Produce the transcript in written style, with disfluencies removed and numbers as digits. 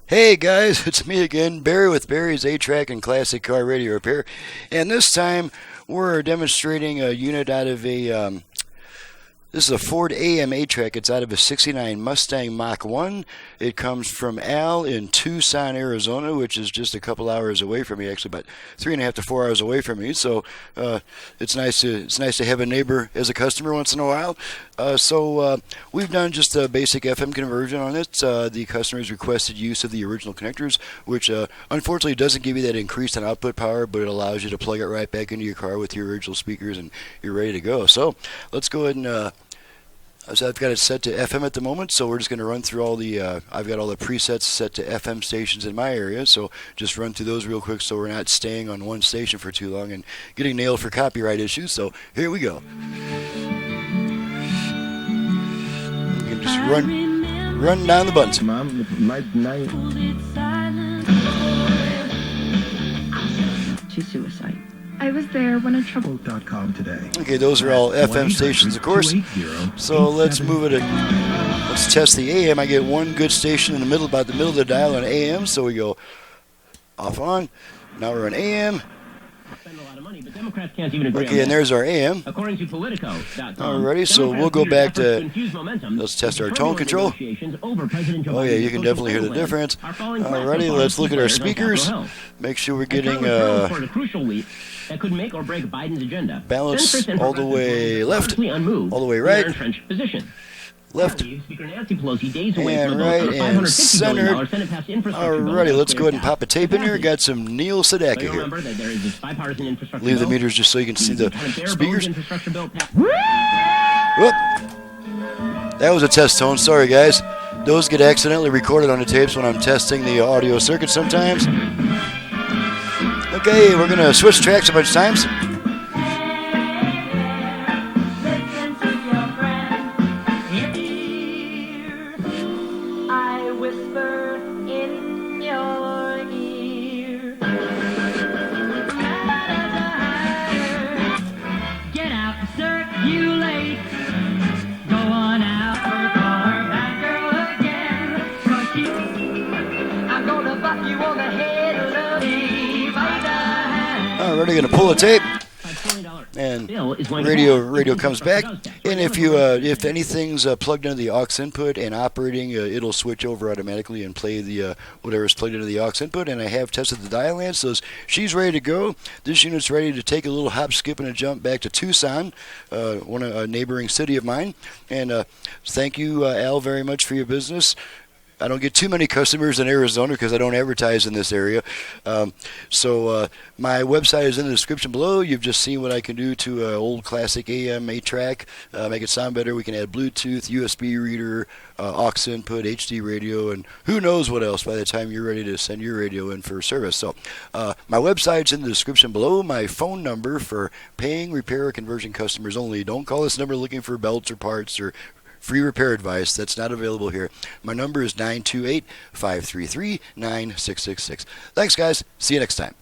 Hey guys, it's me again, Barry with Barry's A-Track and Classic Car Radio Repair. And this time we're demonstrating a unit out of this is a Ford AM-8 track. It's out of a '69 Mustang Mach 1. It comes from Al in Tucson, Arizona, which is just a couple hours away from me. Actually, about 3.5 to 4 hours away from me. So it's nice to have a neighbor as a customer once in a while. We've done just a basic FM conversion on it. The customers requested use of the original connectors, which unfortunately doesn't give you that increase in output power, but it allows you to plug it right back into your car with your original speakers, and you're ready to go. So let's go ahead and. So I've got it set to FM at the moment, so we're just going to run through all the, I've got all the presets set to FM stations in my area, so just run through those real quick so we're not staying on one station for too long and getting nailed for copyright issues. So here we go. You can just run down the buttons. To suicide. I was there when a trouble.com today. Okay, those are all FM stations, of course. So let's move it. Let's test the AM. I get one good station in the middle, about the middle of the dial on AM. So we go off on. Now we're on AM. Okay, and there's our AM. According to Politico.com. Alrighty, so we'll go back to, let's test our tone control. Oh yeah, you can definitely hear the difference. Alrighty, let's look at our speakers. Make sure we're getting balance all the way left, all the way right, left, and right, and centered. Alrighty, let's go ahead and pop a tape in here. Got some Neil Sedaka here. Leave the meters just so you can see the speakers. Whoop. That was a test tone. Sorry, guys. Those get accidentally recorded on the tapes when I'm testing the audio circuit sometimes. Okay, we're going to switch tracks a bunch of times. Alright, going to pull the tape, and radio comes back. And if anything's plugged into the aux input and operating, it'll switch over automatically and play the whatever's plugged into the aux input. And I have tested the dial land, so she's ready to go. This unit's ready to take a little hop, skip, and a jump back to Tucson, a neighboring city of mine. And thank you, Al, very much for your business. I don't get too many customers in Arizona because I don't advertise in this area. My website is in the description below. You've just seen what I can do to an old classic AM-8 track. Make it sound better. We can add Bluetooth, USB reader, aux input, HD radio, and who knows what else by the time you're ready to send your radio in for service. So my website's in the description below. My phone number for paying repair or conversion customers only. Don't call this number looking for belts or parts or free repair advice. That's not available here. My number is 928-533-9666. Thanks, guys. See you next time.